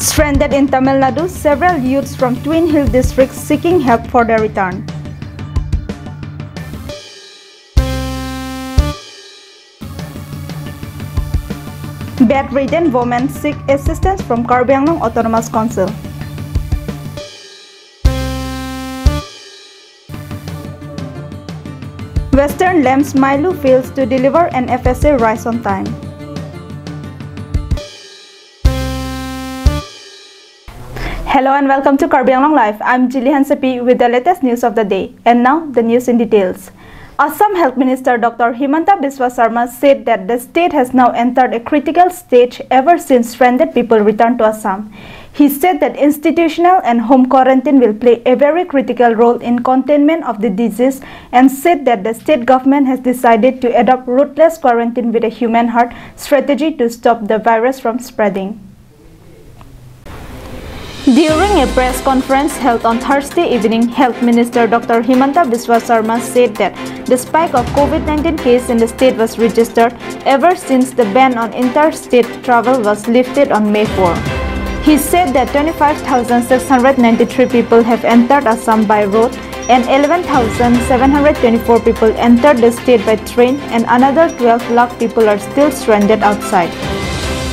Stranded in Tamil Nadu, several youths from Twin Hill district seeking help for their return. Bedridden women seek assistance from Karbi Anglong Autonomous Council. Western Lamps Mailu fails to deliver an FSA rice on time. Hello and welcome to Karbi Anglong Live. I'm Jillian Sepi with the latest news of the day. And now the news in details. Assam Health Minister Dr. Himanta Biswa Sarma said that the state has now entered a critical stage ever since stranded people returned to Assam. He said that institutional and home quarantine will play a very critical role in containment of the disease and said that the state government has decided to adopt ruthless quarantine with a human heart strategy to stop the virus from spreading. During a press conference held on Thursday evening, Health Minister Dr. Himanta Biswa Sarma said that the spike of COVID-19 case in the state was registered ever since the ban on interstate travel was lifted on May 4. He said that 25,693 people have entered Assam by road and 11,724 people entered the state by train and another 12 lakh people are still stranded outside.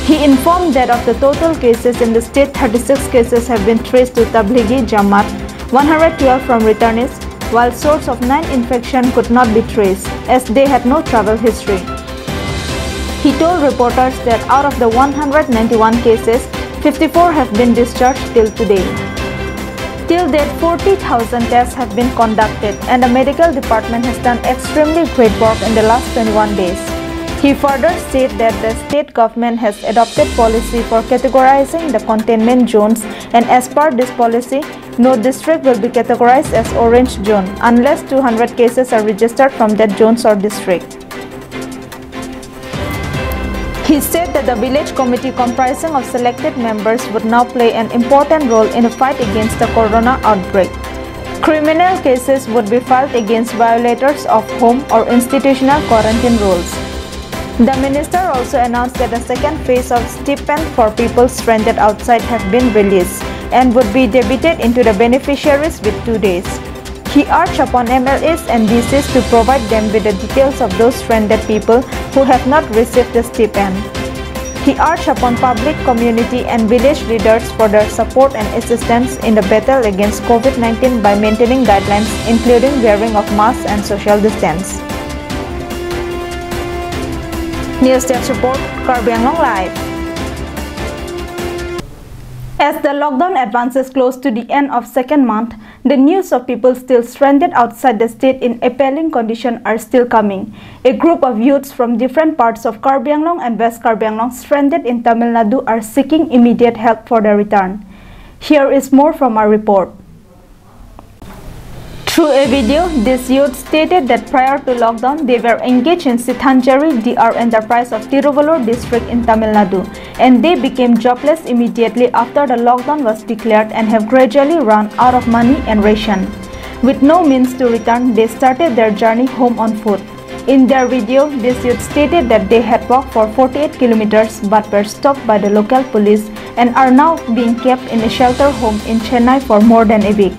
He informed that of the total cases in the state, 36 cases have been traced to Tablighi Jamaat, 112 from returnees, while source of 9 infection could not be traced as they had no travel history. He told reporters that out of the 191 cases, 54 have been discharged till today. Till date, 40,000 tests have been conducted and the medical department has done extremely great work in the last 21 days. He further said that the state government has adopted policy for categorizing the containment zones and as per this policy, no district will be categorized as orange zone unless 200 cases are registered from that zones or district. He said that the village committee comprising of selected members would now play an important role in the fight against the corona outbreak. Criminal cases would be filed against violators of home or institutional quarantine rules. The minister also announced that the second phase of stipend for people stranded outside have been released and would be debited into the beneficiaries with 2 days. He urged upon MLAs and DCs to provide them with the details of those stranded people who have not received the stipend. He urged upon public, community and village leaders for their support and assistance in the battle against COVID-19 by maintaining guidelines including wearing of masks and social distance. News Desk Report, Karbi Anglong Live. As the lockdown advances close to the end of second month, the news of people still stranded outside the state in appalling condition are still coming. A group of youths from different parts of Karbi Anglong and West Karbi Anglong stranded in Tamil Nadu are seeking immediate help for their return. Here is more from our report. Through a video, these youths stated that prior to lockdown, they were engaged in Sithanjari DR enterprise of Tiruvallur district in Tamil Nadu and they became jobless immediately after the lockdown was declared and have gradually run out of money and ration. With no means to return, they started their journey home on foot. In their video, these youths stated that they had walked for 48 kilometers but were stopped by the local police and are now being kept in a shelter home in Chennai for more than a week.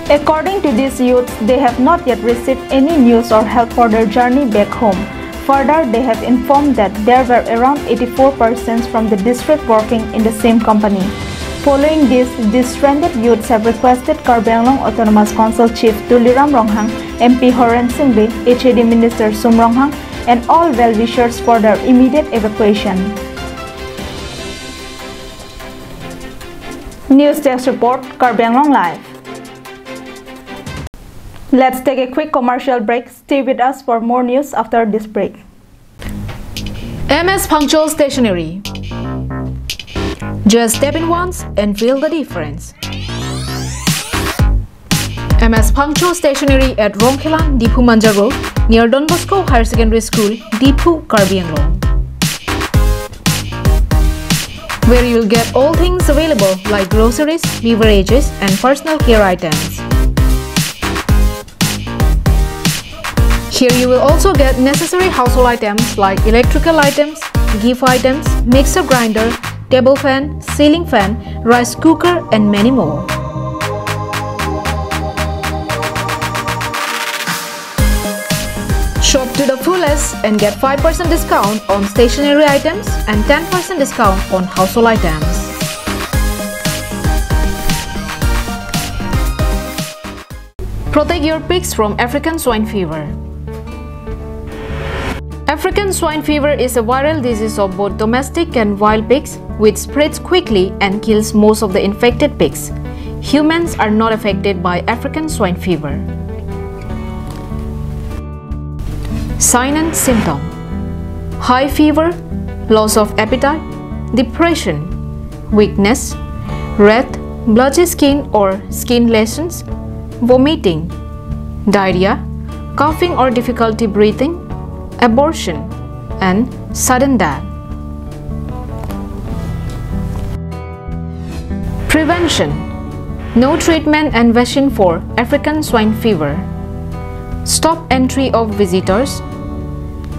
According to these youths, they have not yet received any news or help for their journey back home. Further, they have informed that there were around 84 persons from the district working in the same company. Following this, these stranded youths have requested Karbi Anglong Autonomous Council Chief Tuliram Ronghang, MP Horen Singbe, HAD Minister Sum Ronghang, and all well-wishers for their immediate evacuation. News Desk Report, Karbi Anglong Live. Let's take a quick commercial break. Stay with us for more news after this break. MS Punctual Stationery. Just step in once and feel the difference. MS Phangcho Stationery at Rongkhelan, Dipu Manja Road, near Don Bosco Higher Secondary School, Dipu, Karbi Anglong, where you will get all things available like groceries, beverages, and personal care items. Here you will also get necessary household items like electrical items, gift items, mixer grinder, table fan, ceiling fan, rice cooker, and many more. Shop to the fullest and get 5% discount on stationery items and 10% discount on household items. Protect your pigs from African swine fever. African swine fever is a viral disease of both domestic and wild pigs, which spreads quickly and kills most of the infected pigs. Humans are not affected by African swine fever. Sign and symptom: high fever, loss of appetite, depression, weakness, red, blotchy skin or skin lesions, vomiting, diarrhea, coughing or difficulty breathing, abortion, and sudden death. Prevention: no treatment and vaccine for African swine fever. Stop entry of visitors.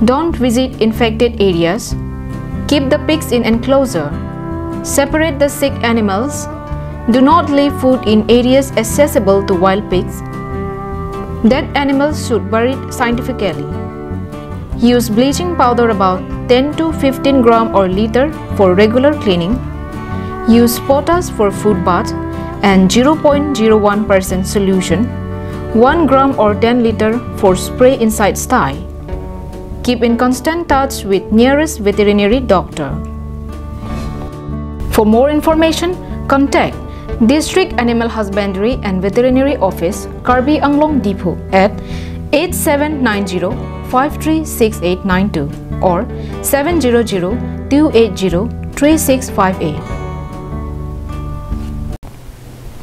Don't visit infected areas. Keep the pigs in enclosure. Separate the sick animals. Do not leave food in areas accessible to wild pigs. Dead animals should be buried scientifically. Use bleaching powder about 10 to 15 gram or liter for regular cleaning. Use potash for food bath and 0.01% solution, 1 gram or 10 liter for spray inside sty. Keep in constant touch with nearest veterinary doctor. For more information, contact District Animal Husbandry and Veterinary Office, Karbi Anglong Dipu at 8790-536892 or 700-280-3658.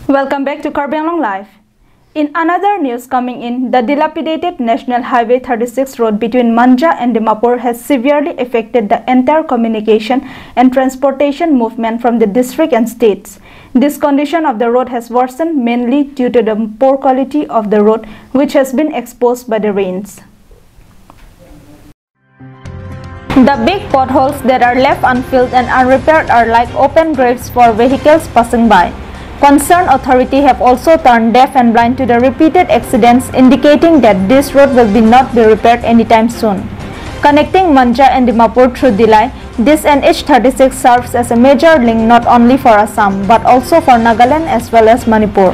Welcome back to Karbi Anglong Live. In another news coming in, the dilapidated National Highway 36 road between Manja and Dimapur has severely affected the entire communication and transportation movement from the district and states. This condition of the road has worsened mainly due to the poor quality of the road, which has been exposed by the rains. The big potholes that are left unfilled and unrepaired are like open graves for vehicles passing by. Concerned authorities have also turned deaf and blind to the repeated accidents, indicating that this road will not be repaired anytime soon. Connecting Manja and Dimapur through Dilai, this NH36 serves as a major link not only for Assam but also for Nagaland as well as Manipur.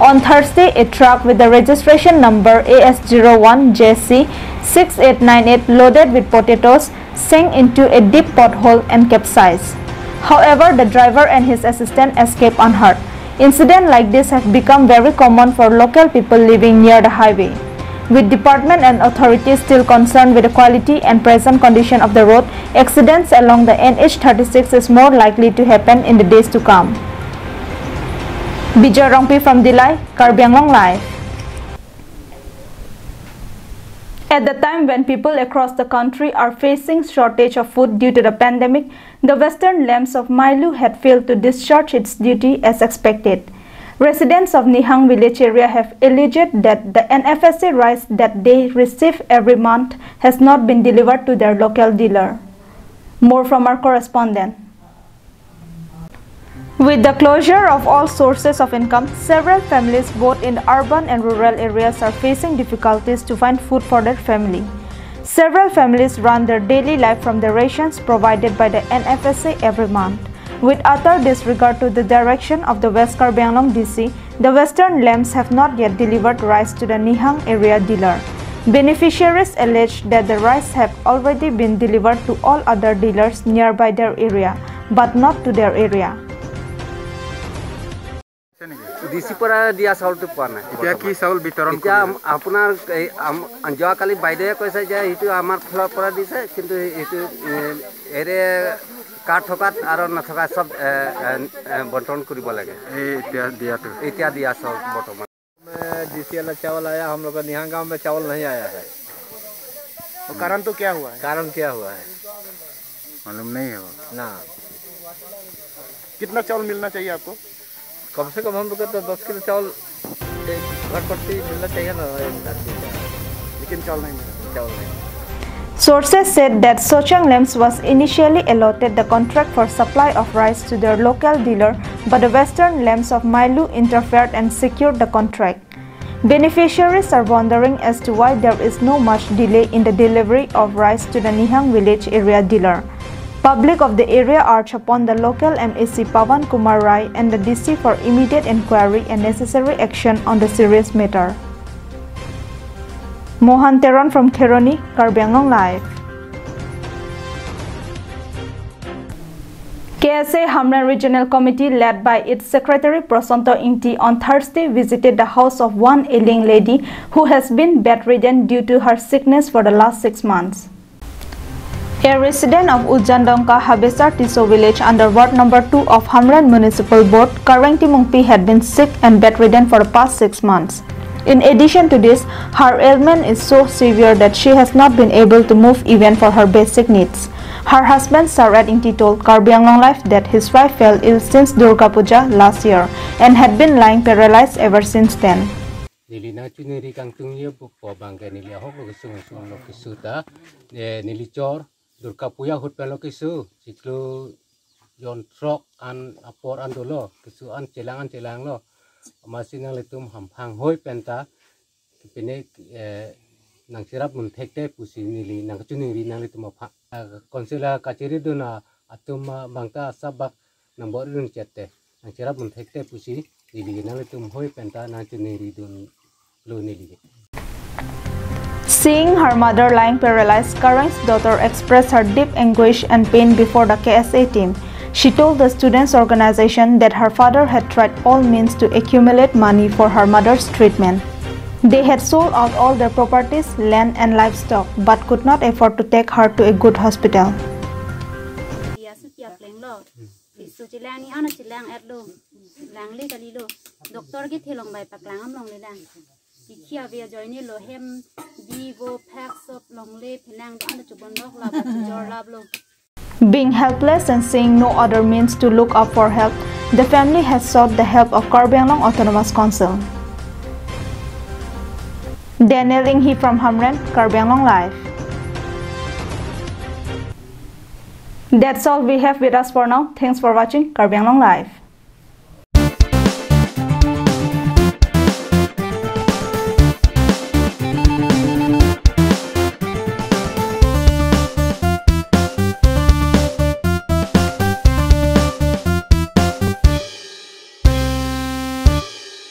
On Thursday, a truck with the registration number AS01JC6898 loaded with potatoes sank into a deep pothole and capsized. However, the driver and his assistant escaped unhurt. Incidents like this have become very common for local people living near the highway. With department and authorities still concerned with the quality and present condition of the road, accidents along the NH36 is more likely to happen in the days to come. Bijoy Rongpi from Dilai, Karbi Anglong Live. At the time when people across the country are facing shortage of food due to the pandemic, the Western Lambs of Mailu had failed to discharge its duty as expected. Residents of Nihang village area have alleged that the NFSA rice that they receive every month has not been delivered to their local dealer. More from our correspondent. With the closure of all sources of income, several families both in the urban and rural areas are facing difficulties to find food for their family. Several families run their daily life from the rations provided by the NFSA every month. With utter disregard to the direction of the West Karbi Anglong DC, the Western Lambs have not yet delivered rice to the Nihang area dealer. Beneficiaries allege that the rice have already been delivered to all other dealers nearby their area, but not to their area. DC পৰা দিয়া চাউলটো পোৱা নাই এতিয়া কি চাউল বিতৰণ এতিয়া আপোনাৰ যোৱাকালি বাইদেৱে কৈছে যে এইটো আমাৰ ফালৰ পৰা দিছে কিন্তু এইটো এৰে কাৰ্ড থকাত আৰু নথকা সব বণ্টন কৰিব লাগে এতিয়া দিয়া চাউল বৰ্তমান देसी वाला चावल आया, हम लोग का निहां गांव में चावल नहीं आया है। तो कारण तो क्या हुआ है? कारण क्या हुआ है मालूम नहीं है ना। कितना चावल मिलना चाहिए आपको? कम से कम हम लोग को तो 10 किलो चावल घर प्रति मिलना चाहिए ना, लेकिन चावल नहीं मिला। चावल नहीं। Sources said that Sochang Lamps was initially allotted the contract for supply of rice to their local dealer, but the Western Lamps of Mailu interfered and secured the contract. Beneficiaries are wondering as to why there is no much delay in the delivery of rice to the Nihang village area dealer. Public of the area urge upon the local MAC Pawan Kumar Rai and the DC for immediate inquiry and necessary action on the serious matter. Mohan Teron from Kheroni, Karbi Anglong Live. KSA Hamran Regional Committee led by its Secretary Prasanto Ingti on Thursday visited the house of one ailing lady who has been bedridden due to her sickness for the last 6 months. A resident of Ujjandongka Habesar Tiso village under Ward number 2 of Hamran Municipal Board, Kareng Timungpi had been sick and bedridden for the past 6 months. In addition to this, her ailment is so severe that she has not been able to move even for her basic needs. Her husband Sarat Ingti told Karbi Anglong Live that his wife fell ill since Durga Puja last year and had been lying paralyzed ever since then. Nili na chuniri kang tungye po bangke nili ahok lo kisung lo kisuta nili chor Durga Puja hut pelo kisu siklo yon trok an apor an dolo kisu an celang lo masih nang letum hampang hoi penta pene nang sirap mun tekte pusi nili nang chuniri nang letum apa konsela kaciri dona atum bangta sabak nang borun cete nang sirap mun tekte pusi nili nang letum hoi penta nang chuniri don lo nili. Seeing her mother lying paralyzed, Kareng's daughter expressed her deep anguish and pain before the KSA team. She told the students' organization that her father had tried all means to accumulate money for her mother's treatment. They had sold out all their properties, land and livestock, but could not afford to take her to a good hospital. Being helpless and seeing no other means to look up for help, the family has sought the help of Karbi Anglong Autonomous Council. Daniel Inghi from Hamran, Karbi Anglong Live. That's all we have with us for now. Thanks for watching Karbi Anglong Live.